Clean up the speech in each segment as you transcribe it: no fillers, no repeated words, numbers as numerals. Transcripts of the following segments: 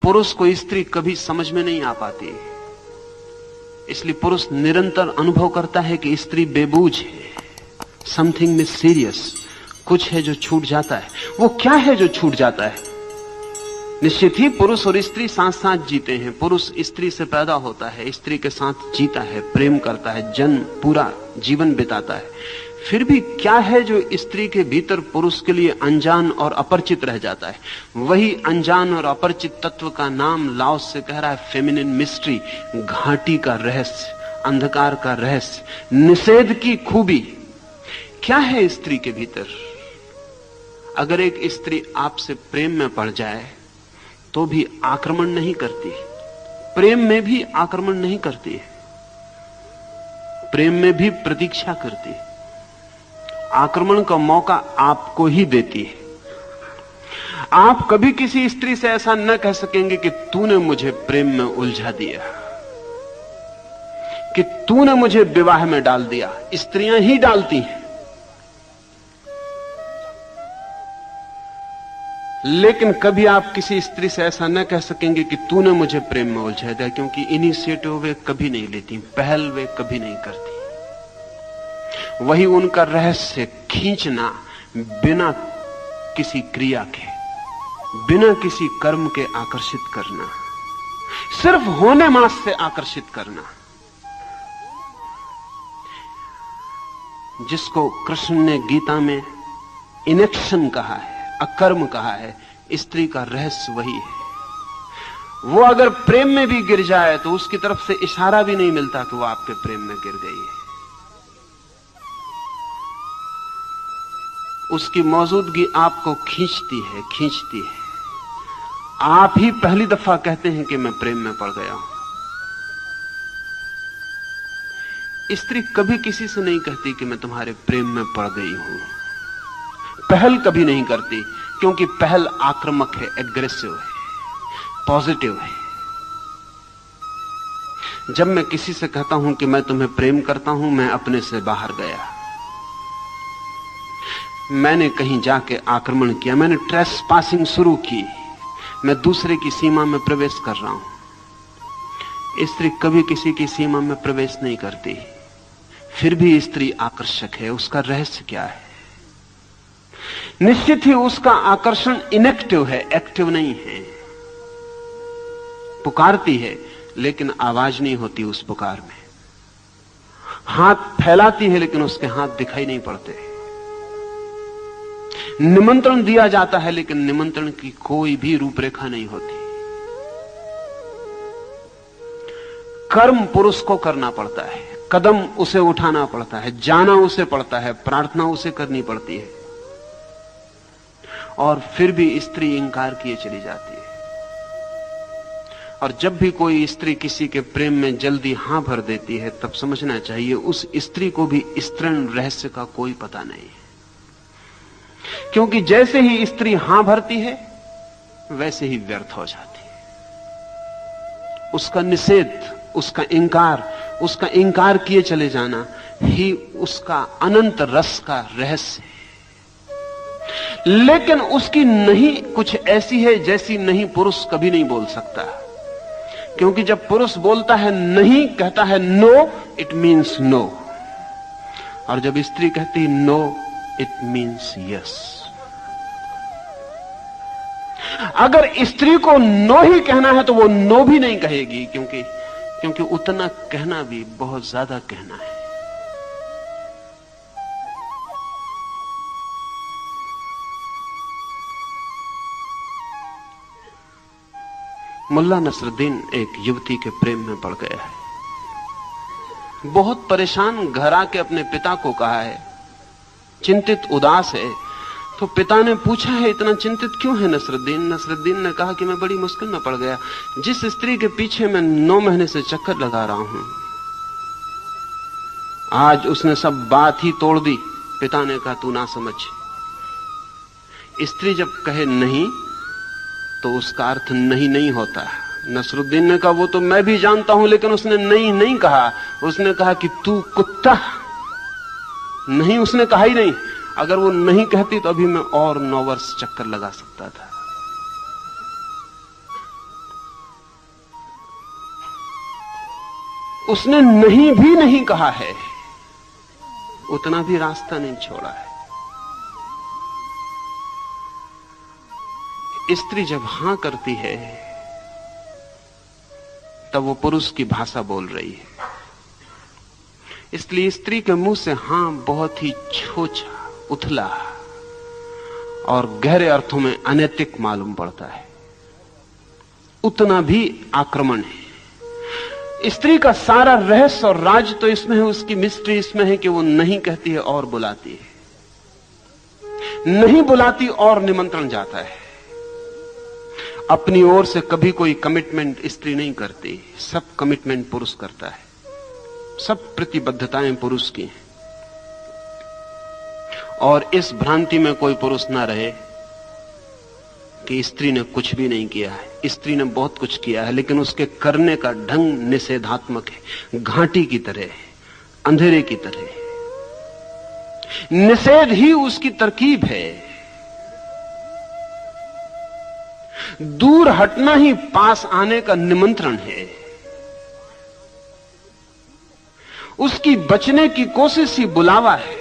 पुरुष को स्त्री कभी समझ में नहीं आ पाती, इसलिए पुरुष निरंतर अनुभव करता है कि स्त्री बेबूझ है, समथिंग मिस्टीरियस, कुछ है जो छूट जाता है। वो क्या है जो छूट जाता है? निश्चित ही पुरुष और स्त्री साथ साथ जीते हैं। पुरुष स्त्री से पैदा होता है, स्त्री के साथ जीता है, प्रेम करता है, जन्म पूरा जीवन बिताता है। फिर भी क्या है जो स्त्री के भीतर पुरुष के लिए अनजान और अपरिचित रह जाता है? वही अनजान और अपरिचित तत्व का नाम लाओस से कह रहा है फेमिनिन मिस्ट्री, घाटी का रहस्य, अंधकार का रहस्य, निषेध की खूबी। क्या है स्त्री के भीतर? अगर एक स्त्री आपसे प्रेम में पड़ जाए तो भी आक्रमण नहीं करती, प्रेम में भी आक्रमण नहीं करती है, प्रेम में भी प्रतीक्षा करती है, आक्रमण का मौका आपको ही देती है। आप कभी किसी स्त्री से ऐसा न कह सकेंगे कि तूने मुझे प्रेम में उलझा दिया, कि तूने मुझे विवाह में डाल दिया। स्त्रियां ही डालती हैं, लेकिन कभी आप किसी स्त्री से ऐसा न कह सकेंगे कि तूने मुझे प्रेम में उलझा दिया, क्योंकि इनिशिएटिव वे कभी नहीं लेती, पहल वे कभी नहीं करती। वही उनका रहस्य, खींचना बिना किसी क्रिया के, बिना किसी कर्म के आकर्षित करना, सिर्फ होने मात्र से आकर्षित करना, जिसको कृष्ण ने गीता में इनेक्शन कहा है, अकर्म कहा है। स्त्री का रहस्य वही है। वो अगर प्रेम में भी गिर जाए तो उसकी तरफ से इशारा भी नहीं मिलता कि वो आपके प्रेम में गिर गई है। उसकी मौजूदगी आपको खींचती है, खींचती है। आप ही पहली दफा कहते हैं कि मैं प्रेम में पड़ गया हूं। स्त्री कभी किसी से नहीं कहती कि मैं तुम्हारे प्रेम में पड़ गई हूं। पहल कभी नहीं करती, क्योंकि पहल आक्रामक है, एग्रेसिव है, पॉजिटिव है। जब मैं किसी से कहता हूं कि मैं तुम्हें प्रेम करता हूं, मैं अपने से बाहर गया, मैंने कहीं जाके आक्रमण किया, मैंने ट्रेस पासिंग शुरू की, मैं दूसरे की सीमा में प्रवेश कर रहा हूं। स्त्री कभी किसी की सीमा में प्रवेश नहीं करती, फिर भी स्त्री आकर्षक है। उसका रहस्य क्या है? निश्चित ही उसका आकर्षण इनेक्टिव है, एक्टिव नहीं है। पुकारती है लेकिन आवाज नहीं होती उस पुकार में, हाथ फैलाती है लेकिन उसके हाथ दिखाई नहीं पड़ते, निमंत्रण दिया जाता है लेकिन निमंत्रण की कोई भी रूपरेखा नहीं होती। कर्म पुरुष को करना पड़ता है, कदम उसे उठाना पड़ता है, जाना उसे पड़ता है, प्रार्थना उसे करनी पड़ती है, और फिर भी स्त्री इंकार किए चली जाती है। और जब भी कोई स्त्री किसी के प्रेम में जल्दी हां भर देती है, तब समझना चाहिए उस स्त्री को भी स्त्रीण रहस्य का कोई पता नहीं है। क्योंकि जैसे ही स्त्री हां भरती है वैसे ही व्यर्थ हो जाती है। उसका निषेध, उसका इंकार किए चले जाना ही उसका अनंत रस का रहस्य है। लेकिन उसकी नहीं कुछ ऐसी है जैसी नहीं पुरुष कभी नहीं बोल सकता, क्योंकि जब पुरुष बोलता है नहीं, कहता है नो, इट मीन्स नो, और जब स्त्री कहती नो, इट मीन्स यस। अगर स्त्री को नो ही कहना है तो वो नो भी नहीं कहेगी, क्योंकि उतना कहना भी बहुत ज्यादा कहना है। मुल्ला नसरुद्दीन एक युवती के प्रेम में पड़ गया है। बहुत परेशान घर आके अपने पिता को कहा है, चिंतित उदास है। तो पिता ने पूछा है इतना चिंतित क्यों है नसरुद्दीन? नसरुद्दीन ने कहा कि मैं बड़ी मुश्किल में पड़ गया, जिस स्त्री के पीछे मैं 9 महीने से चक्कर लगा रहा हूं, आज उसने सब बात ही तोड़ दी। पिता ने कहा तू ना समझ, स्त्री जब कहे नहीं तो उसका अर्थ नहीं नहीं होता है। नसरुद्दीन ने कहा वो तो मैं भी जानता हूं, लेकिन उसने नहीं नहीं कहा, उसने कहा कि तू कुत्ता। नहीं उसने कहा ही नहीं। अगर वो नहीं कहती तो अभी मैं और 9 वर्ष चक्कर लगा सकता था। उसने नहीं भी नहीं कहा है, उतना भी रास्ता नहीं छोड़ा है। स्त्री जब हां करती है तब वो पुरुष की भाषा बोल रही है। इसलिए स्त्री के मुंह से हां बहुत ही छोटा, उथला और गहरे अर्थों में अनैतिक मालूम पड़ता है, उतना भी आक्रमण है। स्त्री का सारा रहस्य और राज तो इसमें है, उसकी मिस्ट्री इसमें है कि वो नहीं कहती है और बुलाती है, नहीं बुलाती और निमंत्रण जाता है। अपनी ओर से कभी कोई कमिटमेंट स्त्री नहीं करती, सब कमिटमेंट पुरुष करता है, सब प्रतिबद्धताएं पुरुष की हैं। और इस भ्रांति में कोई पुरुष ना रहे कि स्त्री ने कुछ भी नहीं किया है। स्त्री ने बहुत कुछ किया है, लेकिन उसके करने का ढंग निषेधात्मक है, घाटी की तरह है, अंधेरे की तरह है। निषेध ही उसकी तरकीब है। दूर हटना ही पास आने का निमंत्रण है। उसकी बचने की कोशिश ही बुलावा है।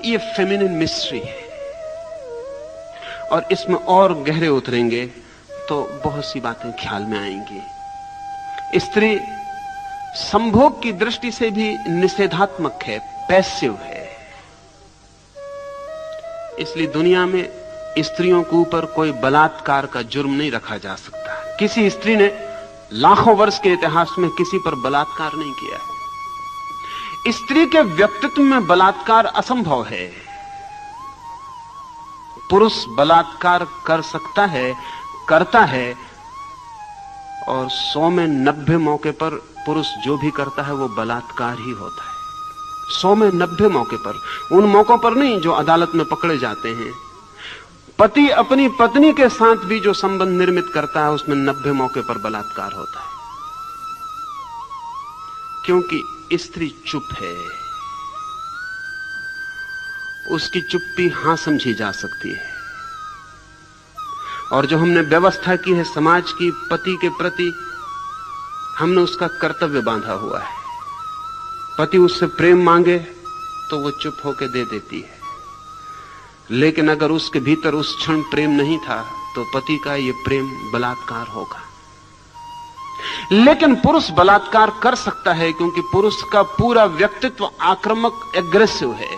ये फेमिनिन मिस्ट्री है, और इसमें और गहरे उतरेंगे तो बहुत सी बातें ख्याल में आएंगी। स्त्री संभोग की दृष्टि से भी निषेधात्मक है, पैसिव है। इसलिए दुनिया में स्त्रियों के ऊपर कोई बलात्कार का जुर्म नहीं रखा जा सकता। किसी स्त्री ने लाखों वर्ष के इतिहास में किसी पर बलात्कार नहीं किया है। स्त्री के व्यक्तित्व में बलात्कार असंभव है। पुरुष बलात्कार कर सकता है, करता है, और 100 में 90 मौके पर पुरुष जो भी करता है वो बलात्कार ही होता है। 100 में 90 मौके पर, उन मौकों पर नहीं जो अदालत में पकड़े जाते हैं। पति अपनी पत्नी के साथ भी जो संबंध निर्मित करता है उसमें 90 मौके पर बलात्कार होता है, क्योंकि स्त्री चुप है। उसकी चुप्पी हां समझी जा सकती है। और जो हमने व्यवस्था की है समाज की पति के प्रति, हमने उसका कर्तव्य बांधा हुआ है। पति उससे प्रेम मांगे तो वो चुप होकर दे देती है, लेकिन अगर उसके भीतर उस क्षण प्रेम नहीं था तो पति का ये प्रेम बलात्कार होगा। लेकिन पुरुष बलात्कार कर सकता है, क्योंकि पुरुष का पूरा व्यक्तित्व आक्रामक, एग्रेसिव है,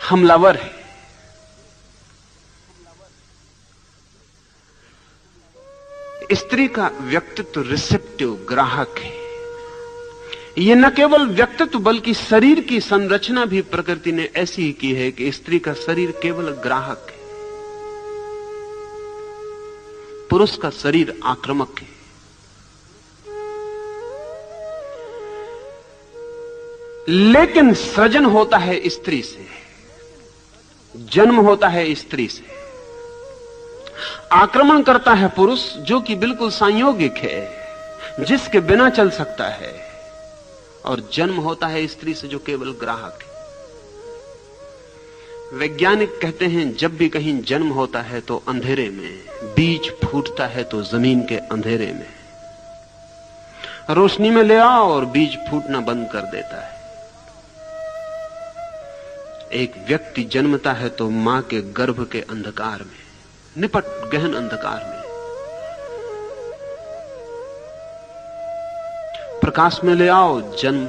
हमलावर है। स्त्री का व्यक्तित्व रिसेप्टिव, ग्राहक है। यह न केवल व्यक्तित्व बल्कि शरीर की संरचना भी प्रकृति ने ऐसी ही की है कि स्त्री का शरीर केवल ग्राहक है, पुरुष का शरीर आक्रामक है। लेकिन सृजन होता है स्त्री से, जन्म होता है स्त्री से। आक्रमण करता है पुरुष, जो कि बिल्कुल संयोगिक है, जिसके बिना चल सकता है, और जन्म होता है स्त्री से जो केवल ग्राहक है। वैज्ञानिक कहते हैं जब भी कहीं जन्म होता है तो अंधेरे में, बीज फूटता है तो जमीन के अंधेरे में। रोशनी में ले आओ और बीज फूटना बंद कर देता है। एक व्यक्ति जन्मता है तो मां के गर्भ के अंधकार में, निपट गहन अंधकार में। प्रकाश में ले आओ, जन्म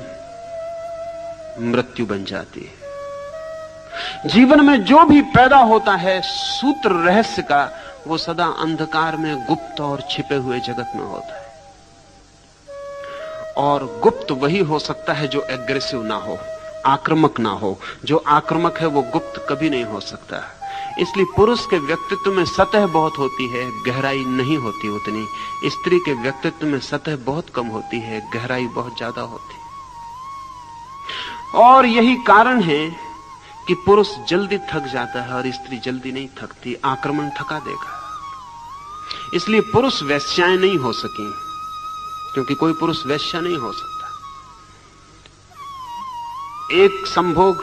मृत्यु बन जाती है। जीवन में जो भी पैदा होता है सूत्र रहस्य का, वो सदा अंधकार में, गुप्त और छिपे हुए जगत में होता है। और गुप्त वही हो सकता है जो एग्रेसिव ना हो, आक्रामक ना हो। जो आक्रामक है वो गुप्त कभी नहीं हो सकता। इसलिए पुरुष के व्यक्तित्व में सतह बहुत होती है, गहराई नहीं होती उतनी। स्त्री के व्यक्तित्व में सतह बहुत कम होती है, गहराई बहुत ज्यादा होती है। और यही कारण है कि पुरुष जल्दी थक जाता है और स्त्री जल्दी नहीं थकती। आक्रमण थका देगा। इसलिए पुरुष वैश्याएं नहीं हो सकी, क्योंकि कोई पुरुष वैश्या नहीं हो सकता। एक संभोग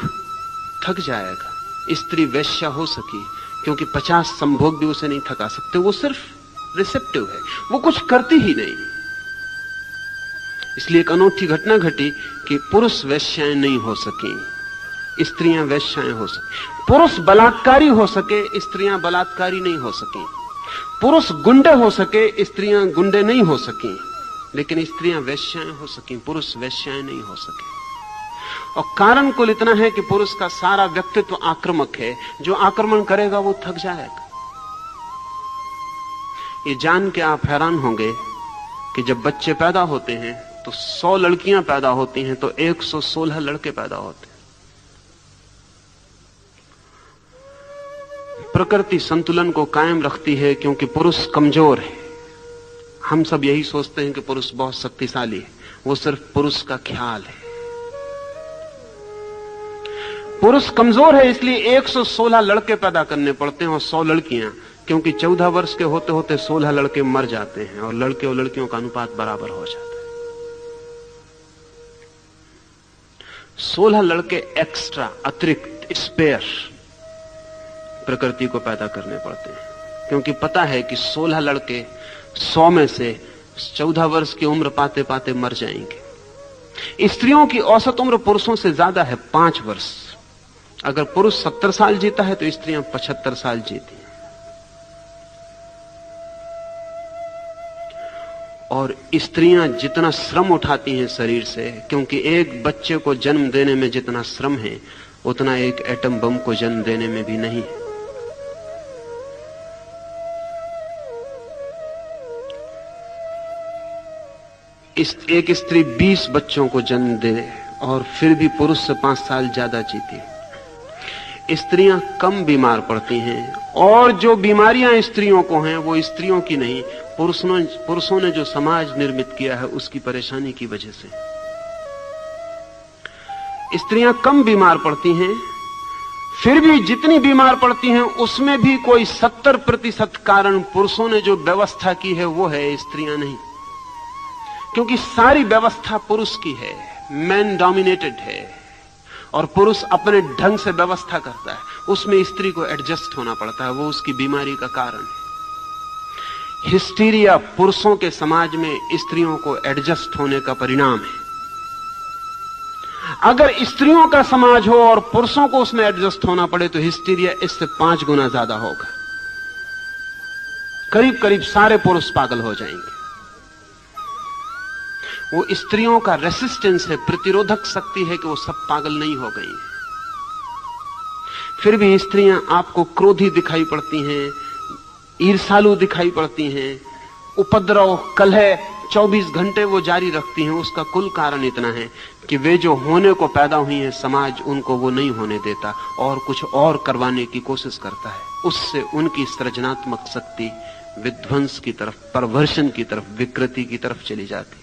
थक जाएगा। स्त्री वैश्या हो सकी, क्योंकि 50 संभोग भी उसे नहीं थका सकते। वो सिर्फ रिसेप्टिव है, वो कुछ करती ही नहीं। इसलिए एक अनोखी घटना घटी कि पुरुष वेश्याएं नहीं हो सकी, स्त्रियां वेश्याएं हो सकी। पुरुष बलात्कारी हो सके, स्त्रियां बलात्कारी नहीं हो सकी। पुरुष गुंडे हो सके, स्त्रियां गुंडे नहीं हो सकी। लेकिन स्त्रियां वेश्याएं हो सकी, पुरुष वेश्याएं नहीं हो सके। और कारण कुल इतना है कि पुरुष का सारा व्यक्तित्व आक्रामक है। जो आक्रमण करेगा वो थक जाएगा। ये जान के आप हैरान होंगे कि जब बच्चे पैदा होते हैं तो 100 लड़कियां पैदा होती हैं तो 116 लड़के पैदा होते हैं। प्रकृति संतुलन को कायम रखती है क्योंकि पुरुष कमजोर है। हम सब यही सोचते हैं कि पुरुष बहुत शक्तिशाली है, वो सिर्फ पुरुष का ख्याल है। पुरुष कमजोर है इसलिए 116 लड़के पैदा करने पड़ते हैं और 100 लड़कियां, क्योंकि 14 वर्ष के होते होते 16 लड़के मर जाते हैं और लड़के और लड़कियों का अनुपात बराबर हो जाता है। 16 लड़के एक्स्ट्रा, अतिरिक्त, स्पेयर प्रकृति को पैदा करने पड़ते हैं, क्योंकि पता है कि 16 लड़के 100 में से 14 वर्ष की उम्र पाते पाते मर जाएंगे। स्त्रियों की औसत उम्र पुरुषों से ज्यादा है, 5 वर्ष। अगर पुरुष 70 साल जीता है तो स्त्रियां 75 साल जीती हैं। और स्त्रियां जितना श्रम उठाती हैं शरीर से, क्योंकि एक बच्चे को जन्म देने में जितना श्रम है उतना एक एटम बम को जन्म देने में भी नहीं है। एक स्त्री 20 बच्चों को जन्म दे और फिर भी पुरुष से 5 साल ज्यादा जीती है। स्त्रियां कम बीमार पड़ती हैं और जो बीमारियां स्त्रियों को हैं वो स्त्रियों की नहीं, पुरुषों ने जो समाज निर्मित किया है उसकी परेशानी की वजह से। स्त्रियां कम बीमार पड़ती हैं, फिर भी जितनी बीमार पड़ती हैं उसमें भी कोई 70% कारण पुरुषों ने जो व्यवस्था की है वो है, स्त्रियां नहीं। क्योंकि सारी व्यवस्था पुरुष की है, मैन डोमिनेटेड है और पुरुष अपने ढंग से व्यवस्था करता है, उसमें स्त्री को एडजस्ट होना पड़ता है, वो उसकी बीमारी का कारण है। हिस्टीरिया पुरुषों के समाज में स्त्रियों को एडजस्ट होने का परिणाम है। अगर स्त्रियों का समाज हो और पुरुषों को उसमें एडजस्ट होना पड़े तो हिस्टीरिया इससे 5 गुना ज्यादा होगा। करीब करीब सारे पुरुष पागल हो जाएंगे। वो स्त्रियों का रेसिस्टेंस है, प्रतिरोधक शक्ति है कि वो सब पागल नहीं हो गई। फिर भी स्त्रियां आपको क्रोधी दिखाई पड़ती हैं, ईर्ष्यालु दिखाई पड़ती हैं, उपद्रव, कलह 24 घंटे वो जारी रखती हैं। उसका कुल कारण इतना है कि वे जो होने को पैदा हुई हैं, समाज उनको वो नहीं होने देता और कुछ और करवाने की कोशिश करता है। उससे उनकी सृजनात्मक शक्ति विध्वंस की तरफ, परवर्षण की तरफ, विकृति की तरफ चली जाती।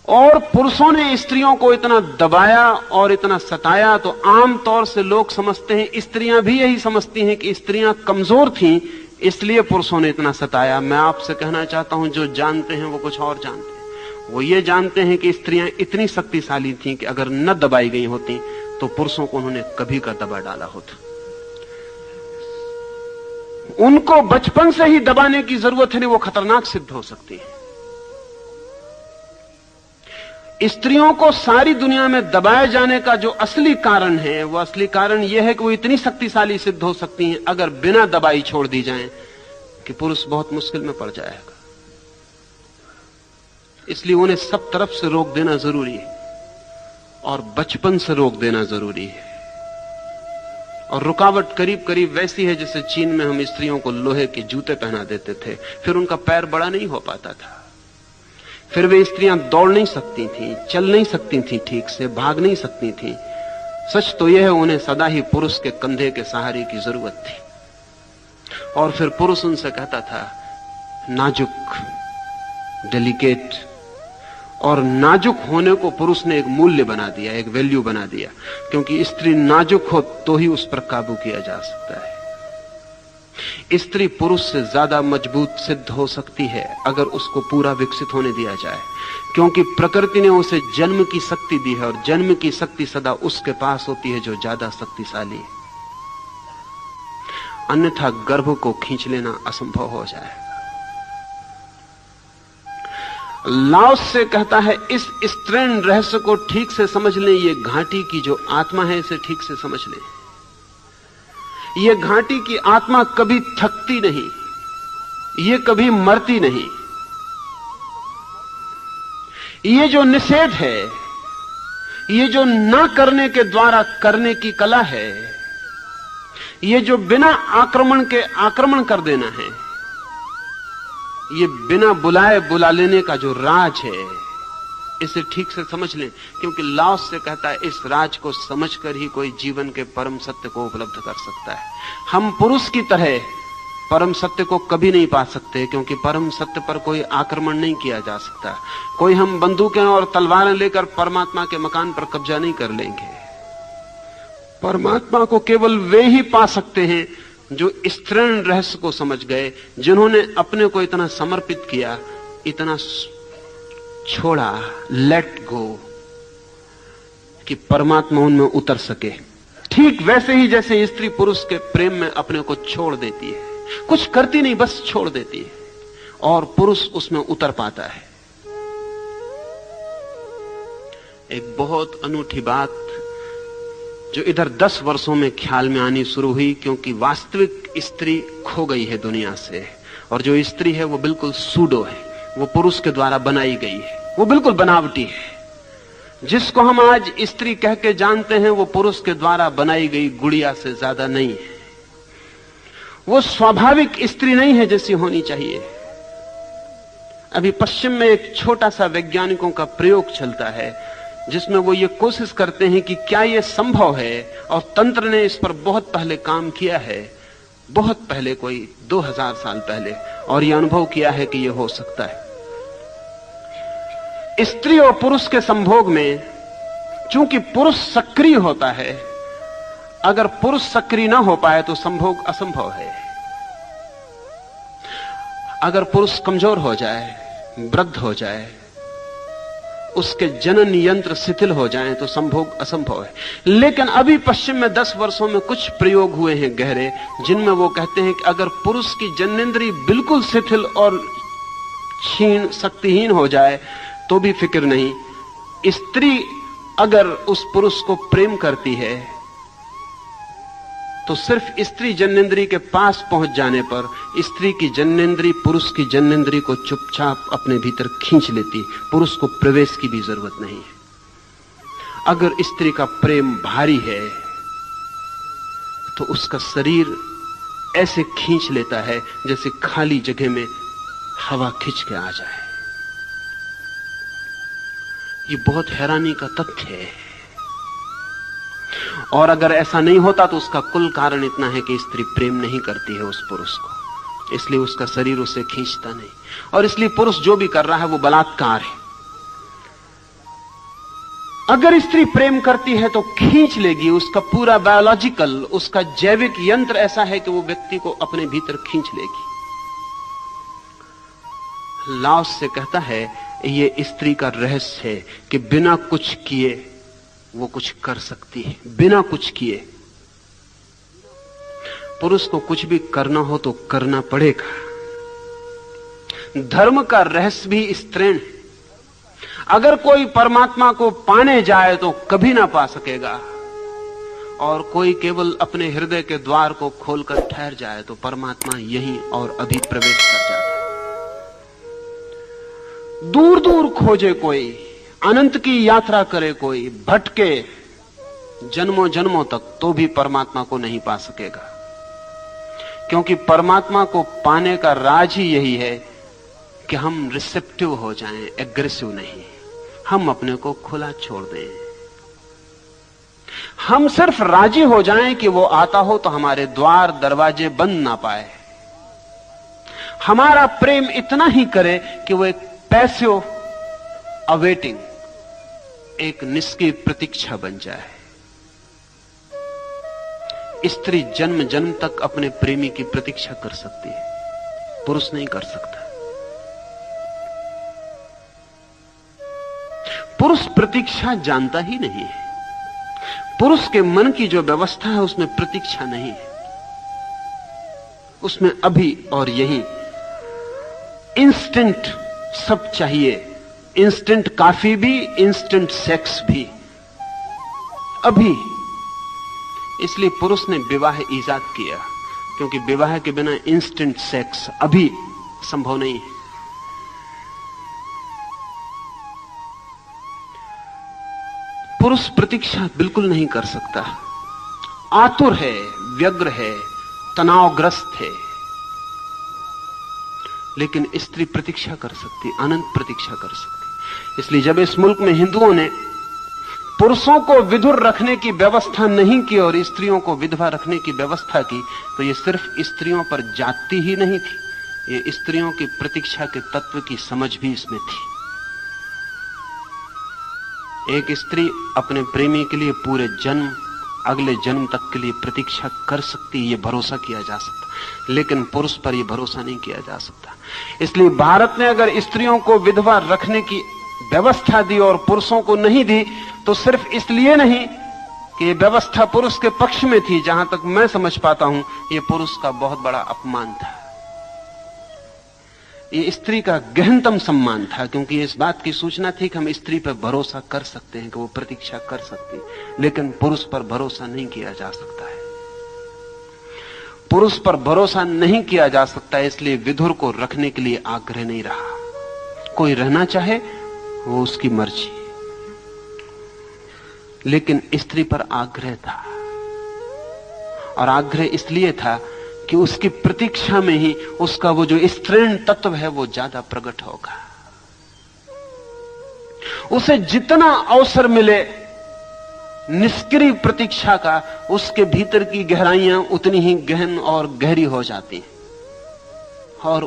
और पुरुषों ने स्त्रियों को इतना दबाया और इतना सताया तो आमतौर से लोग समझते हैं, स्त्रियां भी यही समझती हैं कि स्त्रियां कमजोर थीं इसलिए पुरुषों ने इतना सताया। मैं आपसे कहना चाहता हूं, जो जानते हैं वो कुछ और जानते हैं। वो ये जानते हैं कि स्त्रियां इतनी शक्तिशाली थीं कि अगर न दबाई गई होती तो पुरुषों को उन्होंने कभी का दबा डाला होता। उनको बचपन से ही दबाने की जरूरत है, नहीं वो खतरनाक सिद्ध हो सकती है। स्त्रियों को सारी दुनिया में दबाए जाने का जो असली कारण है, वो असली कारण यह है कि वो इतनी शक्तिशाली सिद्ध हो सकती हैं अगर बिना दबाई छोड़ दी जाएं कि पुरुष बहुत मुश्किल में पड़ जाएगा। इसलिए उन्हें सब तरफ से रोक देना जरूरी है और बचपन से रोक देना जरूरी है। और रुकावट करीब करीब वैसी है जैसे चीन में हम स्त्रियों को लोहे के जूते पहना देते थे, फिर उनका पैर बड़ा नहीं हो पाता था। फिर वे स्त्रियां दौड़ नहीं सकती थीं, चल नहीं सकती थीं, ठीक से भाग नहीं सकती थीं। सच तो यह है, उन्हें सदा ही पुरुष के कंधे के सहारे की जरूरत थी। और फिर पुरुष उनसे कहता था नाजुक, डेलिकेट। और नाजुक होने को पुरुष ने एक मूल्य बना दिया, एक वैल्यू बना दिया, क्योंकि स्त्री नाजुक हो तो ही उस पर काबू किया जा सकता है। स्त्री पुरुष से ज्यादा मजबूत सिद्ध हो सकती है अगर उसको पूरा विकसित होने दिया जाए, क्योंकि प्रकृति ने उसे जन्म की शक्ति दी है और जन्म की शक्ति सदा उसके पास होती है जो ज्यादा शक्तिशाली है। अन्यथा गर्भ को खींच लेना असंभव हो जाए। लाओस से कहता है इस स्त्रीण रहस्य को ठीक से समझ लें, ये घाटी की जो आत्मा है इसे ठीक से समझ लें। ये घाटी की आत्मा कभी थकती नहीं, ये कभी मरती नहीं। ये जो निषेध है, ये जो ना करने के द्वारा करने की कला है, ये जो बिना आक्रमण के आक्रमण कर देना है, ये बिना बुलाए बुला लेने का जो राज है, इसे ठीक से समझ लें। क्योंकि लाओस से कहता है इस राज को समझकर ही कोई जीवन के परम सत्य को उपलब्ध कर सकता है। हम पुरुष की तरह परम सत्य को कभी नहीं पा सकते, क्योंकि परम सत्य पर कोई आक्रमण नहीं किया जा सकता। कोई हम बंदूकें और तलवारें लेकर परमात्मा के मकान पर कब्जा नहीं कर लेंगे। परमात्मा को केवल वे ही पा सकते हैं जो स्त्रीण रहस्य को समझ गए, जिन्होंने अपने को इतना समर्पित किया, इतना छोड़ा, लेट गो, कि परमात्मा उनमें उतर सके। ठीक वैसे ही जैसे स्त्री पुरुष के प्रेम में अपने को छोड़ देती है, कुछ करती नहीं, बस छोड़ देती है, और पुरुष उसमें उतर पाता है। एक बहुत अनूठी बात जो इधर 10 वर्षों में ख्याल में आनी शुरू हुई, क्योंकि वास्तविक स्त्री खो गई है दुनिया से, और जो स्त्री है वो बिल्कुल सूडो है, वो पुरुष के द्वारा बनाई गई है, वो बिल्कुल बनावटी है। जिसको हम आज स्त्री कह के जानते हैं वो पुरुष के द्वारा बनाई गई गुड़िया से ज्यादा नहीं है। वो स्वाभाविक स्त्री नहीं है जैसी होनी चाहिए। अभी पश्चिम में एक छोटा सा वैज्ञानिकों का प्रयोग चलता है, जिसमें वो ये कोशिश करते हैं कि क्या ये संभव है, और तंत्र ने इस पर बहुत पहले काम किया है, बहुत पहले, कोई 2000 साल पहले, और ये अनुभव किया है कि ये हो सकता है। स्त्री और पुरुष के संभोग में चूंकि पुरुष सक्रिय होता है, अगर पुरुष सक्रिय ना हो पाए तो संभोग असंभव है। अगर पुरुष कमजोर हो जाए, वृद्ध हो जाए, उसके जनन यंत्र शिथिल हो जाएं तो संभोग असंभव है। लेकिन अभी पश्चिम में 10 वर्षों में कुछ प्रयोग हुए हैं गहरे, जिनमें वो कहते हैं कि अगर पुरुष की जननेंद्रिय बिल्कुल शिथिल और क्षीण, शक्तिहीन हो जाए तो भी फिक्र नहीं। स्त्री अगर उस पुरुष को प्रेम करती है तो सिर्फ स्त्री जननेंद्रिय के पास पहुंच जाने पर स्त्री की जननेंद्रिय पुरुष की जननेंद्रिय को चुपचाप अपने भीतर खींच लेती, पुरुष को प्रवेश की भी जरूरत नहीं है। अगर स्त्री का प्रेम भारी है तो उसका शरीर ऐसे खींच लेता है जैसे खाली जगह में हवा खींच के आ जाए। ये बहुत हैरानी का तथ्य है। और अगर ऐसा नहीं होता तो उसका कुल कारण इतना है कि स्त्री प्रेम नहीं करती है उस पुरुष को, इसलिए उसका शरीर उसे खींचता नहीं, और इसलिए पुरुष जो भी कर रहा है वो बलात्कार है। अगर स्त्री प्रेम करती है तो खींच लेगी, उसका पूरा बायोलॉजिकल, उसका जैविक यंत्र ऐसा है कि वो व्यक्ति को अपने भीतर खींच लेगी। लाओस से कहता है ये स्त्री का रहस्य है कि बिना कुछ किए वो कुछ कर सकती है, बिना कुछ किए। पुरुष को कुछ भी करना हो तो करना पड़ेगा। धर्म का रहस्य भी स्त्रीण है। अगर कोई परमात्मा को पाने जाए तो कभी ना पा सकेगा, और कोई केवल अपने हृदय के द्वार को खोलकर ठहर जाए तो परमात्मा यहीं और अभी प्रवेश कर जाता है। दूर दूर खोजे कोई, अनंत की यात्रा करे कोई, भटके जन्मों जन्मों तक, तो भी परमात्मा को नहीं पा सकेगा। क्योंकि परमात्मा को पाने का राज ही यही है कि हम रिसेप्टिव हो जाएं, एग्रेसिव नहीं। हम अपने को खुला छोड़ दें, हम सिर्फ राजी हो जाएं कि वो आता हो तो हमारे द्वार दरवाजे बंद ना पाए। हमारा प्रेम इतना ही करे कि वो एक पैसिव अवेटिंग, एक निष्क्रिय प्रतीक्षा बन जाए। स्त्री जन्म जन्म तक अपने प्रेमी की प्रतीक्षा कर सकती है, पुरुष नहीं कर सकता। पुरुष प्रतीक्षा जानता ही नहीं है। पुरुष के मन की जो व्यवस्था है उसमें प्रतीक्षा नहीं है। उसमें अभी और यहीं इंस्टेंट सब चाहिए। इंस्टेंट कॉफी भी, इंस्टेंट सेक्स भी, अभी। इसलिए पुरुष ने विवाह ईजाद किया, क्योंकि विवाह के बिना इंस्टेंट सेक्स अभी संभव नहीं है। पुरुष प्रतीक्षा बिल्कुल नहीं कर सकता, आतुर है, व्यग्र है, तनावग्रस्त है। लेकिन स्त्री प्रतीक्षा कर सकती, अनंत प्रतीक्षा कर सकती। इसलिए जब इस मुल्क में हिंदुओं ने पुरुषों को विधुर रखने की व्यवस्था नहीं की और स्त्रियों को विधवा रखने की व्यवस्था की, तो यह सिर्फ स्त्रियों पर जाति ही नहीं थी, ये स्त्रियों की प्रतीक्षा के तत्व की समझ भी इसमें थी। एक स्त्री अपने प्रेमी के लिए पूरे जन्म, अगले जन्म तक के लिए प्रतीक्षा कर सकती, ये भरोसा किया जा सकता, लेकिन पुरुष पर यह भरोसा नहीं किया जा सकता। इसलिए भारत ने अगर स्त्रियों को विधवा रखने की व्यवस्था दी और पुरुषों को नहीं दी, तो सिर्फ इसलिए नहीं कि यह व्यवस्था पुरुष के पक्ष में थी, जहां तक मैं समझ पाता हूं यह पुरुष का बहुत बड़ा अपमान था, ये स्त्री का गहनतम सम्मान था, क्योंकि इस बात की सूचना थी कि हम स्त्री पर भरोसा कर सकते हैं कि वो प्रतीक्षा कर सकती है, लेकिन पुरुष पर भरोसा नहीं किया जा सकता है। पुरुष पर भरोसा नहीं किया जा सकता, इसलिए विधुर को रखने के लिए आग्रह नहीं रहा। कोई रहना चाहे वो उसकी मर्जी, लेकिन स्त्री पर आग्रह था, और आग्रह इसलिए था कि उसकी प्रतीक्षा में ही उसका वो जो स्त्रीण तत्व है वो ज्यादा प्रकट होगा। उसे जितना अवसर मिले निष्क्रिय प्रतीक्षा का, उसके भीतर की गहराइयां उतनी ही गहन और गहरी हो जाती हैं, और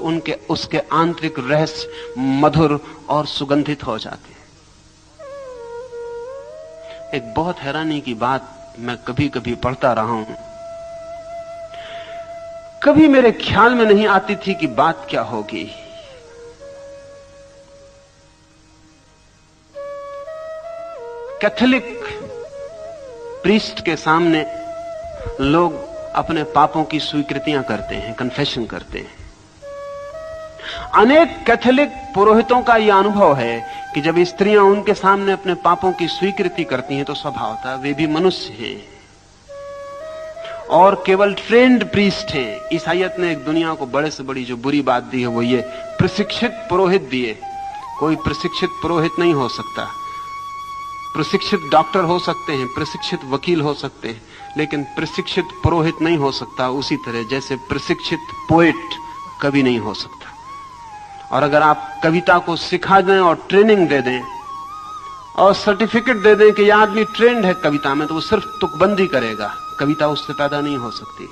उसके आंतरिक रहस्य मधुर और सुगंधित हो जाते हैं। एक बहुत हैरानी की बात मैं कभी कभी पढ़ता रहा हूं, कभी मेरे ख्याल में नहीं आती थी कि बात क्या होगी। कैथोलिक प्रीस्ट के सामने लोग अपने पापों की स्वीकृतियां करते हैं, कन्फेशन करते हैं। अनेक कैथोलिक पुरोहितों का यह अनुभव है कि जब स्त्रियां उनके सामने अपने पापों की स्वीकृति करती हैं तो स्वभावतः वे भी मनुष्य हैं और केवल ट्रेंड प्रीस्ट हैं। ईसाइयत ने एक दुनिया को बड़े से बड़ी जो बुरी बात दी है वो ये, प्रशिक्षित पुरोहित दिए। कोई प्रशिक्षित पुरोहित नहीं हो सकता। प्रशिक्षित डॉक्टर हो सकते हैं, प्रशिक्षित वकील हो सकते हैं, लेकिन प्रशिक्षित पुरोहित नहीं हो सकता। उसी तरह जैसे प्रशिक्षित पोएट कभी नहीं हो सकता। और अगर आप कविता को सिखा दें और ट्रेनिंग दे दें और सर्टिफिकेट दे दें कि यह आदमी ट्रेंड है कविता में, तो वो सिर्फ तुकबंदी करेगा, कविता उससे पैदा नहीं हो सकती।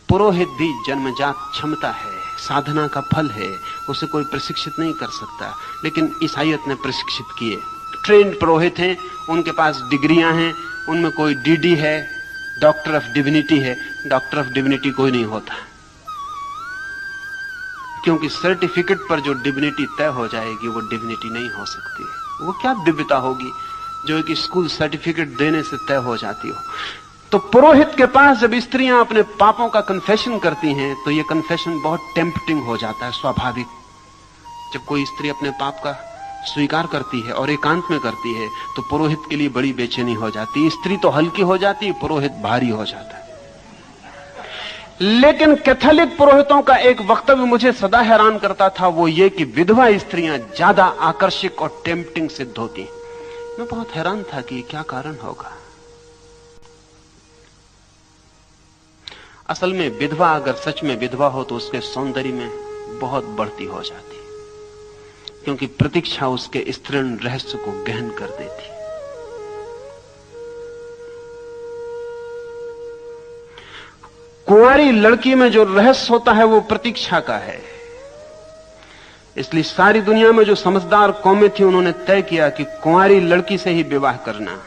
पुरोहित भी जन्मजात क्षमता है, साधना का फल है, उसे कोई प्रशिक्षित नहीं कर सकता। लेकिन ईसाइयत ने प्रशिक्षित किए, ट्रेंड पुरोहित हैं, उनके पास डिग्रियां हैं, उनमें कोई डीडी है, डॉक्टर ऑफ डिविनिटी है। डॉक्टर ऑफ डिविनिटी कोई नहीं होता, क्योंकि सर्टिफिकेट पर जो डिविनिटी तय हो जाएगी वो डिविनिटी नहीं हो सकती। वो क्या दिव्यता होगी जो एक स्कूल सर्टिफिकेट देने से तय हो जाती हो। तो पुरोहित के पास जब स्त्रियां अपने पापों का कन्फेशन करती हैं तो ये कन्फेशन बहुत टेम्पटिंग हो जाता है, स्वाभाविक। जब कोई स्त्री अपने पाप का स्वीकार करती है और एकांत में करती है तो पुरोहित के लिए बड़ी बेचैनी हो जाती है। स्त्री तो हल्की हो जाती है, पुरोहित भारी हो जाता है। लेकिन कैथोलिक पुरोहितों का एक वक्तव्य मुझे सदा हैरान करता था, वो ये कि विधवा स्त्रियां ज्यादा आकर्षक और टेम्पटिंग सिद्ध होती। मैं बहुत हैरान था कि क्या कारण होगा। असल में विधवा अगर सच में विधवा हो तो उसके सौंदर्य में बहुत बढ़ती हो जाती, क्योंकि प्रतीक्षा उसके स्त्रीण रहस्य को गहन कर देती। कुंवारी लड़की में जो रहस्य होता है वो प्रतीक्षा का है। इसलिए सारी दुनिया में जो समझदार कौमें थी उन्होंने तय किया कि कुंवारी लड़की से ही विवाह करना,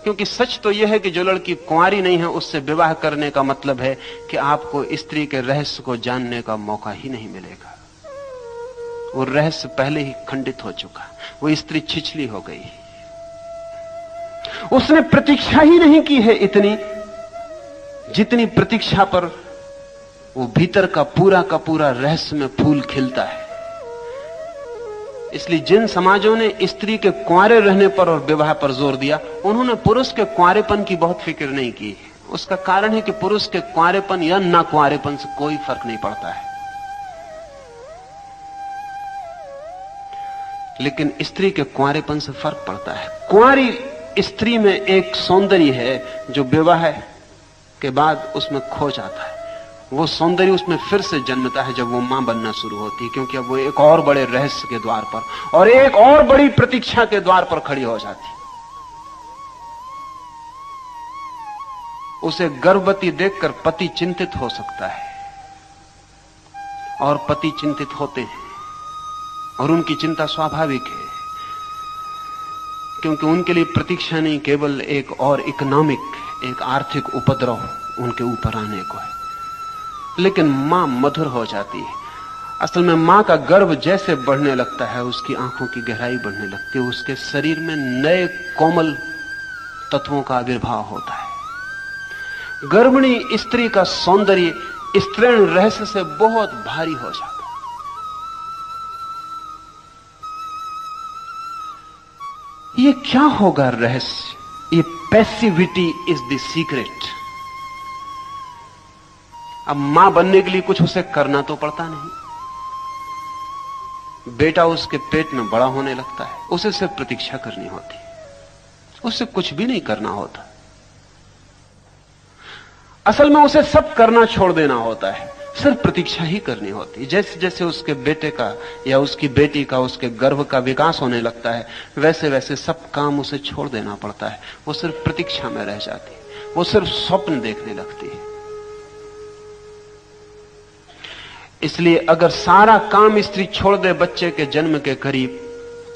क्योंकि सच तो यह है कि जो लड़की कुंवारी नहीं है उससे विवाह करने का मतलब है कि आपको स्त्री के रहस्य को जानने का मौका ही नहीं मिलेगा। वो रहस्य पहले ही खंडित हो चुका, वो स्त्री छिछली हो गई, उसने प्रतीक्षा ही नहीं की है इतनी जितनी प्रतीक्षा पर वो भीतर का पूरा रहस्य में फूल खिलता है। इसलिए जिन समाजों ने स्त्री के कुंवारे रहने पर और विवाह पर जोर दिया, उन्होंने पुरुष के कुंवारेपन की बहुत फिक्र नहीं की। उसका कारण है कि पुरुष के कुंवारेपन या ना कुंवारेपन से कोई फर्क नहीं पड़ता है, लेकिन स्त्री के कुंवारेपन से फर्क पड़ता है। कुंवारी स्त्री में एक सौंदर्य है जो विवाह के बाद उसमें खो जाता है। वो सौंदर्य उसमें फिर से जन्मता है जब वो मां बनना शुरू होती है, क्योंकि अब वो एक और बड़े रहस्य के द्वार पर और एक और बड़ी प्रतीक्षा के द्वार पर खड़ी हो जाती है। उसे गर्भवती देखकर पति चिंतित हो सकता है, और पति चिंतित होते हैं, और उनकी चिंता स्वाभाविक है, क्योंकि उनके लिए प्रतीक्षा नहीं केवल एक और इकोनॉमिक, एक आर्थिक उपद्रव उनके ऊपर आने को है। लेकिन मां मधुर हो जाती है। असल में मां का गर्भ जैसे बढ़ने लगता है, उसकी आंखों की गहराई बढ़ने लगती है, उसके शरीर में नए कोमल तत्वों का आविर्भाव होता है। गर्भिणी स्त्री का सौंदर्य स्त्रीण रहस्य से बहुत भारी हो जाता है। ये क्या होगा रहस्य? ये पैसिविटी इज द सीक्रेट। अब मां बनने के लिए कुछ उसे करना तो पड़ता नहीं। बेटा उसके पेट में बड़ा होने लगता है, उसे सिर्फ प्रतीक्षा करनी होती, उसे कुछ भी नहीं करना होता। असल में उसे सब करना छोड़ देना होता है, सिर्फ प्रतीक्षा ही करनी होती। जैसे जैसे उसके बेटे का या उसकी बेटी का, उसके गर्भ का विकास होने लगता है, वैसे वैसे सब काम उसे छोड़ देना पड़ता है। वो सिर्फ प्रतीक्षा में रह जाती है, वो सिर्फ स्वप्न देखने लगती है। इसलिए अगर सारा काम स्त्री छोड़ दे बच्चे के जन्म के करीब,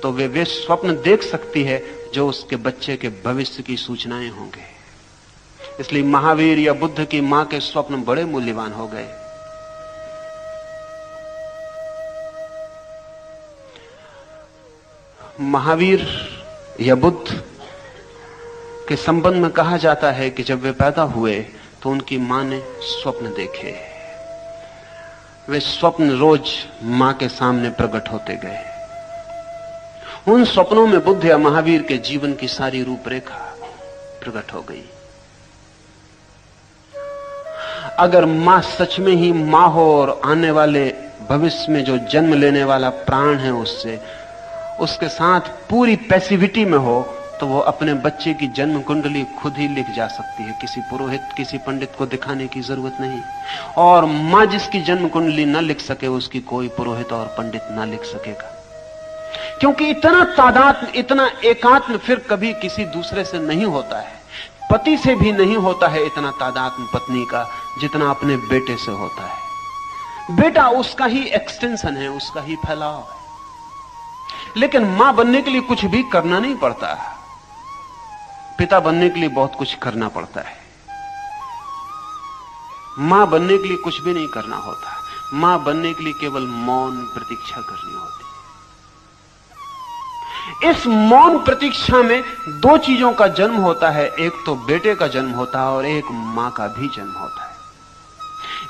तो वे स्वप्न देख सकती है जो उसके बच्चे के भविष्य की सूचनाएं होंगे। इसलिए महावीर या बुद्ध की मां के स्वप्न बड़े मूल्यवान हो गए। महावीर या बुद्ध के संबंध में कहा जाता है कि जब वे पैदा हुए तो उनकी मां ने स्वप्न देखे। वे स्वप्न रोज मां के सामने प्रकट होते गए। उन स्वप्नों में बुद्ध या महावीर के जीवन की सारी रूपरेखा प्रकट हो गई। अगर मां सच में ही मां हो और आने वाले भविष्य में जो जन्म लेने वाला प्राण है उसके साथ पूरी पैसिविटी में हो, तो वो अपने बच्चे की जन्म कुंडली खुद ही लिख जा सकती है। किसी पुरोहित, किसी पंडित को दिखाने की जरूरत नहीं। और मां जिसकी जन्म कुंडली न लिख सके, उसकी कोई पुरोहित और पंडित न लिख सकेगा, क्योंकि इतना तादात्म्य, इतना एकात्म फिर कभी किसी दूसरे से नहीं होता है। पति से भी नहीं होता है इतना तादात्म्य पत्नी का जितना अपने बेटे से होता है। बेटा उसका ही एक्सटेंशन है, उसका ही फैलाव है। लेकिन मां बनने के लिए कुछ भी करना नहीं पड़ता, पिता बनने के लिए बहुत कुछ करना पड़ता है। मां बनने के लिए कुछ भी नहीं करना होता, मां बनने के लिए केवल मौन प्रतीक्षा करनी होती है। इस मौन प्रतीक्षा में दो चीजों का जन्म होता है, एक तो बेटे का जन्म होता है और एक मां का भी जन्म होता है।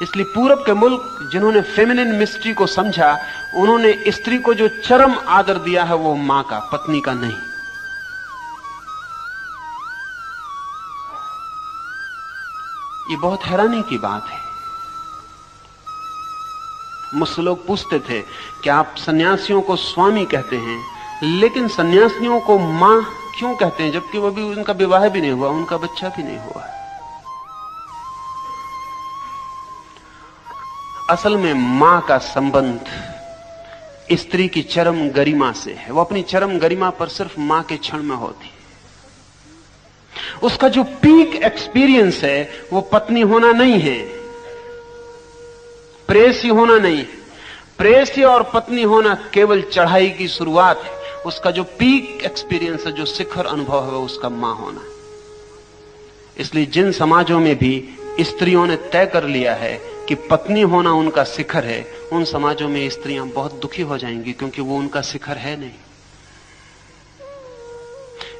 इसलिए पूरब के मुल्क जिन्होंने फेमिनिन मिस्ट्री को समझा, उन्होंने स्त्री को जो चरम आदर दिया है वो मां का, पत्नी का नहीं। ये बहुत हैरानी की बात है। मुझसे लोग पूछते थे कि आप सन्यासियों को स्वामी कहते हैं, लेकिन सन्यासियों को मां क्यों कहते हैं, जबकि वो भी, उनका विवाह भी नहीं हुआ, उनका बच्चा भी नहीं हुआ। असल में मां का संबंध स्त्री की चरम गरिमा से है। वो अपनी चरम गरिमा पर सिर्फ मां के क्षण में होती। उसका जो पीक एक्सपीरियंस है वो पत्नी होना नहीं है, प्रेयसी होना नहीं है। प्रेयसी और पत्नी होना केवल चढ़ाई की शुरुआत है। उसका जो पीक एक्सपीरियंस है, जो शिखर अनुभव है, उसका मां होना। इसलिए जिन समाजों में भी स्त्रियों ने तय कर लिया है कि पत्नी होना उनका शिखर है, उन समाजों में स्त्रियां बहुत दुखी हो जाएंगी, क्योंकि वो उनका शिखर है नहीं।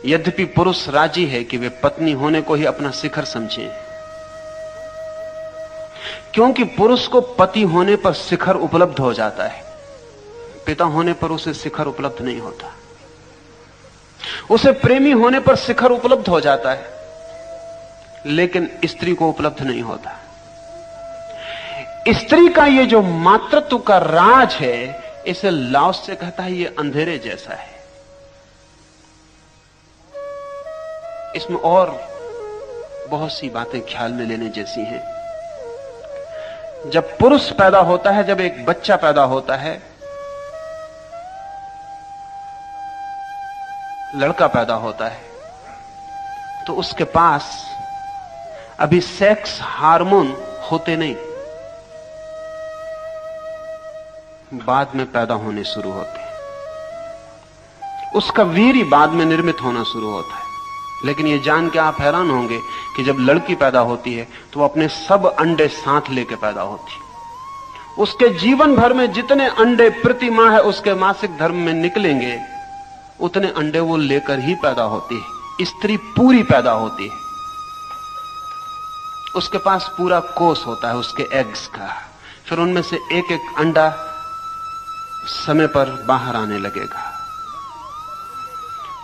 यद्यपि पुरुष राजी है कि वे पत्नी होने को ही अपना शिखर समझें, क्योंकि पुरुष को पति होने पर शिखर उपलब्ध हो जाता है, पिता होने पर उसे शिखर उपलब्ध नहीं होता। उसे प्रेमी होने पर शिखर उपलब्ध हो जाता है, लेकिन स्त्री को उपलब्ध नहीं होता। स्त्री का ये जो मातृत्व का राज है, इसे लाओस से कहता है ये अंधेरे जैसा है। इसमें और बहुत सी बातें ख्याल में लेने जैसी हैं। जब पुरुष पैदा होता है, जब एक बच्चा पैदा होता है, लड़का पैदा होता है, तो उसके पास अभी सेक्स हार्मोन होते नहीं, बाद में पैदा होने शुरू होते हैं। उसका वीर्य बाद में निर्मित होना शुरू होता है। लेकिन यह जान के आप हैरान होंगे कि जब लड़की पैदा होती है तो वो अपने सब अंडे साथ लेके पैदा होती है। उसके जीवन भर में जितने अंडे प्रति माह है उसके मासिक धर्म में निकलेंगे, उतने अंडे वो लेकर ही पैदा होती है। स्त्री पूरी पैदा होती है, उसके पास पूरा कोष होता है उसके एग्स का, फिर उनमें से एक एक अंडा समय पर बाहर आने लगेगा।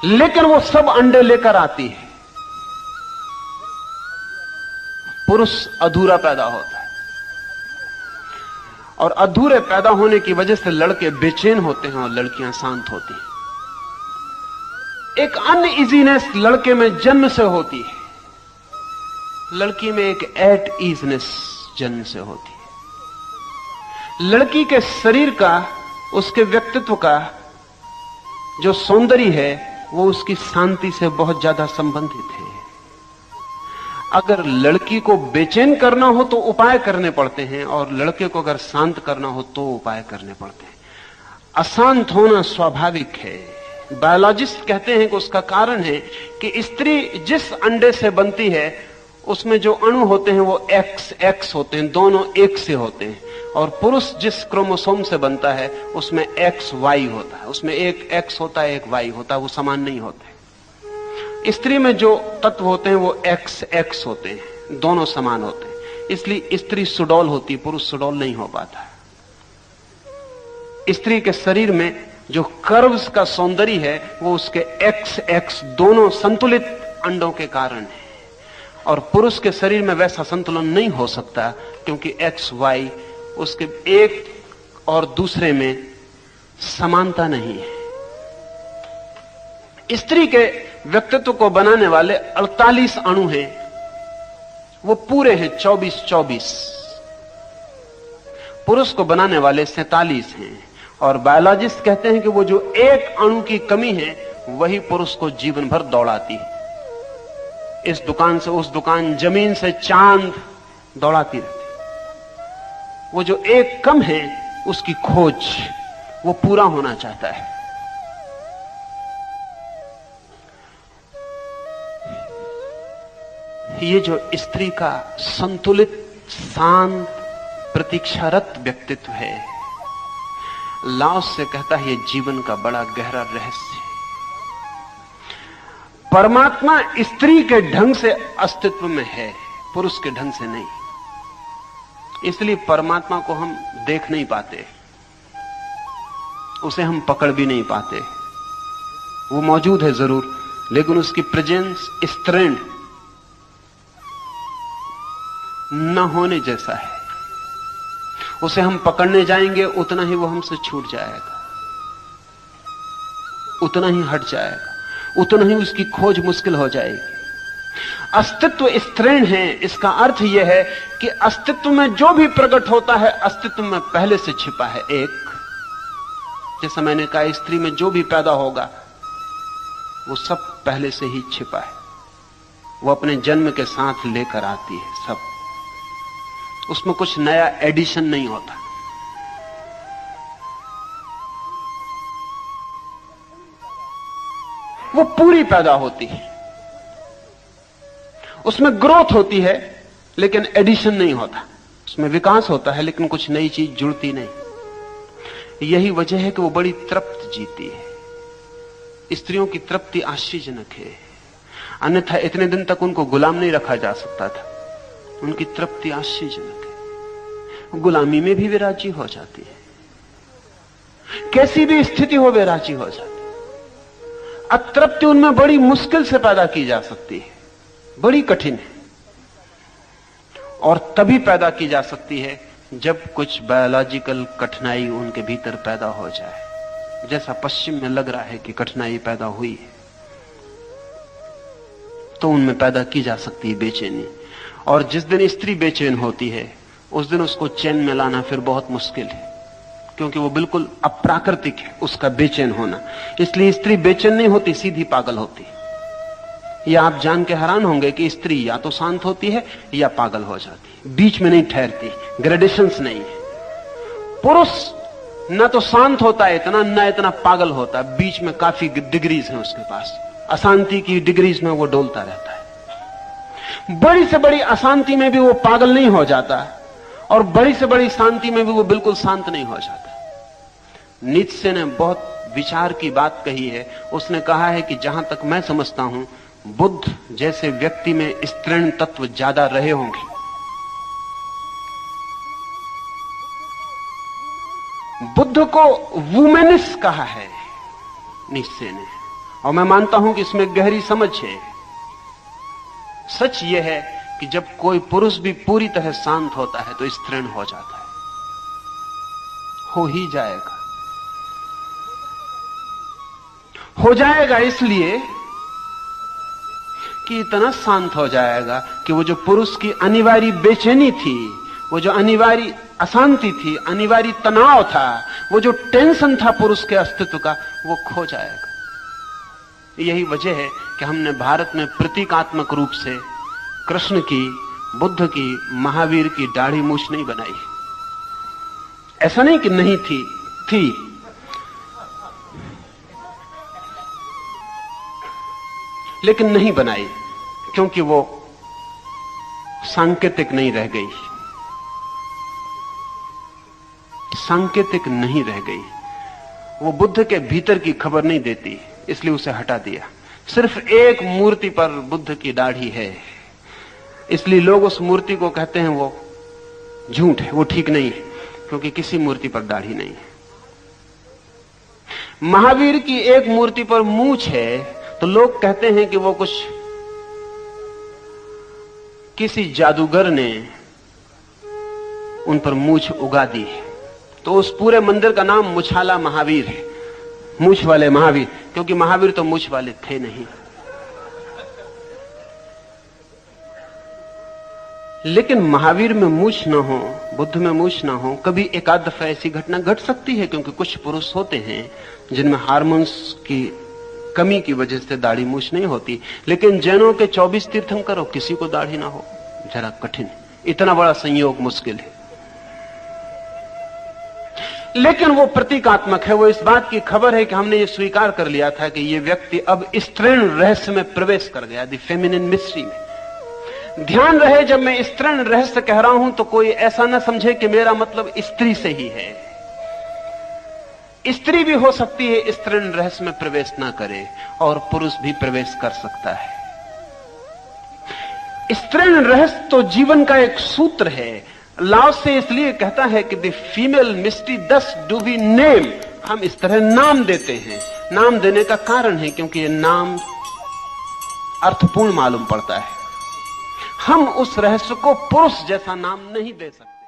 लेकिन वो सब अंडे लेकर आती है। पुरुष अधूरा पैदा होता है, और अधूरे पैदा होने की वजह से लड़के बेचैन होते हैं और लड़कियां शांत होती हैं। एक अनइजीनेस लड़के में जन्म से होती है, लड़की में एक एट ईजनेस जन्म से होती है। लड़की के शरीर का, उसके व्यक्तित्व का जो सौंदर्य है, वो उसकी शांति से बहुत ज्यादा संबंधित है। अगर लड़की को बेचैन करना हो तो उपाय करने पड़ते हैं, और लड़के को अगर शांत करना हो तो उपाय करने पड़ते हैं। अशांत होना स्वाभाविक है। बायोलॉजिस्ट कहते हैं कि उसका कारण है कि स्त्री जिस अंडे से बनती है उसमें जो अणु होते हैं वो XX होते हैं, दोनों एक से होते हैं, और पुरुष जिस क्रोमोसोम से बनता है उसमें XY होता है, उसमें एक X होता है एक Y होता है, वो समान नहीं होते। स्त्री में जो तत्व होते हैं वो XX होते हैं, दोनों समान होते हैं, इसलिए स्त्री सुडौल होती है, पुरुष सुडौल नहीं हो पाता। स्त्री के शरीर में जो कर्व्स का सौंदर्य है वो उसके XX दोनों संतुलित अंडों के कारण है, और पुरुष के शरीर में वैसा संतुलन नहीं हो सकता क्योंकि XY उसके एक और दूसरे में समानता नहीं है। स्त्री के व्यक्तित्व को बनाने वाले 48 अणु हैं, वो पूरे हैं 24-24। पुरुष को बनाने वाले 47 हैं, और बायोलॉजिस्ट कहते हैं कि वो जो एक अणु की कमी है वही पुरुष को जीवन भर दौड़ाती है। इस दुकान से उस दुकान, जमीन से चांद दौड़ाती रहती। वो जो एक कम है उसकी खोज वो पूरा होना चाहता है। ये जो स्त्री का संतुलित, शांत, प्रतीक्षारत व्यक्तित्व है, लाओस से कहता है ये जीवन का बड़ा गहरा रहस्य है। परमात्मा स्त्री के ढंग से अस्तित्व में है, पुरुष के ढंग से नहीं। इसलिए परमात्मा को हम देख नहीं पाते, उसे हम पकड़ भी नहीं पाते। वो मौजूद है जरूर, लेकिन उसकी प्रेजेंस स्त्रीण न होने जैसा है। उसे हम पकड़ने जाएंगे उतना ही वो हमसे छूट जाएगा, उतना ही हट जाएगा, उतना ही उसकी खोज मुश्किल हो जाएगी। अस्तित्व स्त्रीण है, इसका अर्थ यह है कि अस्तित्व में जो भी प्रकट होता है अस्तित्व में पहले से छिपा है। एक, जैसा मैंने कहा, स्त्री में जो भी पैदा होगा वो सब पहले से ही छिपा है, वो अपने जन्म के साथ लेकर आती है सब, उसमें कुछ नया एडिशन नहीं होता। वो पूरी पैदा होती है, उसमें ग्रोथ होती है लेकिन एडिशन नहीं होता, उसमें विकास होता है लेकिन कुछ नई चीज जुड़ती नहीं। यही वजह है कि वो बड़ी तृप्त जीती है। स्त्रियों की तृप्ति आश्चर्यजनक है, अन्यथा इतने दिन तक उनको गुलाम नहीं रखा जा सकता था। उनकी तृप्ति आश्चर्यजनक है। गुलामी में भी वे राजी हो जाती है, कैसी भी स्थिति हो वे राजी हो जाती है। अतृप्ति उनमें बड़ी मुश्किल से पैदा की जा सकती है, बड़ी कठिन है, और तभी पैदा की जा सकती है जब कुछ बायोलॉजिकल कठिनाई उनके भीतर पैदा हो जाए, जैसा पश्चिम में लग रहा है कि कठिनाई पैदा हुई है, तो उनमें पैदा की जा सकती है बेचैनी। और जिस दिन स्त्री बेचैन होती है उस दिन उसको चैन में लाना फिर बहुत मुश्किल है, क्योंकि वो बिल्कुल अप्राकृतिक है उसका बेचैन होना। इसलिए स्त्री बेचैन नहीं होती, सीधी पागल होती। या आप जान के हैरान होंगे कि स्त्री या तो शांत होती है या पागल हो जाती है, बीच में नहीं ठहरती, ग्रेडेशंस नहीं है। पुरुष ना तो शांत होता है इतना, ना इतना पागल होता है, बीच में काफी डिग्रीज हैं उसके पास, अशांति की डिग्रीज में वो डोलता रहता है। बड़ी से बड़ी अशांति में भी वो पागल नहीं हो जाता, और बड़ी से बड़ी शांति में भी वो बिल्कुल शांत नहीं हो जाता। नीत्शे ने बहुत विचार की बात कही है। उसने कहा है कि जहां तक मैं समझता हूं, बुद्ध जैसे व्यक्ति में स्त्रीण तत्व ज्यादा रहे होंगे। बुद्ध को वुमेनिस कहा है नीत्शे ने, और मैं मानता हूं कि इसमें गहरी समझ है। सच यह है कि जब कोई पुरुष भी पूरी तरह शांत होता है तो स्त्रीण हो जाता है, हो ही जाएगा, हो जाएगा इसलिए कि इतना शांत हो जाएगा कि वो जो पुरुष की अनिवार्य बेचैनी थी, वो जो अनिवार्य अशांति थी, अनिवार्य तनाव था, वो जो टेंशन था पुरुष के अस्तित्व का, वो खो जाएगा। यही वजह है कि हमने भारत में प्रतीकात्मक रूप से कृष्ण की, बुद्ध की, महावीर की दाढ़ी मूछ नहीं बनाई। ऐसा नहीं कि नहीं थी, लेकिन नहीं बनाई, क्योंकि वो सांकेतिक नहीं रह गई, सांकेतिक नहीं रह गई। वो बुद्ध के भीतर की खबर नहीं देती, इसलिए उसे हटा दिया। सिर्फ एक मूर्ति पर बुद्ध की दाढ़ी है, इसलिए लोग उस मूर्ति को कहते हैं वो झूठ है, वो ठीक नहीं है, क्योंकि किसी मूर्ति पर दाढ़ी नहीं है। महावीर की एक मूर्ति पर मूंछ है, तो लोग कहते हैं कि वो कुछ किसी जादूगर ने उन पर मूंछ उगा दी है। तो उस पूरे मंदिर का नाम मुछाला महावीर है, मूंछ वाले महावीर, क्योंकि महावीर तो मूंछ वाले थे नहीं। लेकिन महावीर में मूंछ ना हो, बुद्ध में मूंछ ना हो, कभी एकाध दफा ऐसी घटना घट सकती है, क्योंकि कुछ पुरुष होते हैं जिनमें हार्मोन्स की कमी की वजह से दाढ़ी मूंछ नहीं होती। लेकिन जैनों के 24 तीर्थंकर किसी को दाढ़ी ना हो, जरा कठिन, इतना बड़ा संयोग मुश्किल है। लेकिन वो प्रतीकात्मक है, वो इस बात की खबर है कि हमने ये स्वीकार कर लिया था कि ये व्यक्ति अब स्त्रीण रहस्य में प्रवेश कर गया, द फेमिनिन मिस्ट्री में। ध्यान रहे, जब मैं स्त्रीण रहस्य कह रहा हूं तो कोई ऐसा ना समझे कि मेरा मतलब स्त्री से ही है। स्त्री भी हो सकती है स्त्रीण रहस्य में प्रवेश ना करे, और पुरुष भी प्रवेश कर सकता है। स्त्रीण रहस्य तो जीवन का एक सूत्र है। लाओ से इसलिए कहता है कि द फीमेल मिस्ट्री दस डू वी नेम, हम इस तरह नाम देते हैं। नाम देने का कारण है क्योंकि ये नाम अर्थपूर्ण मालूम पड़ता है। हम उस रहस्य को पुरुष जैसा नाम नहीं दे सकते।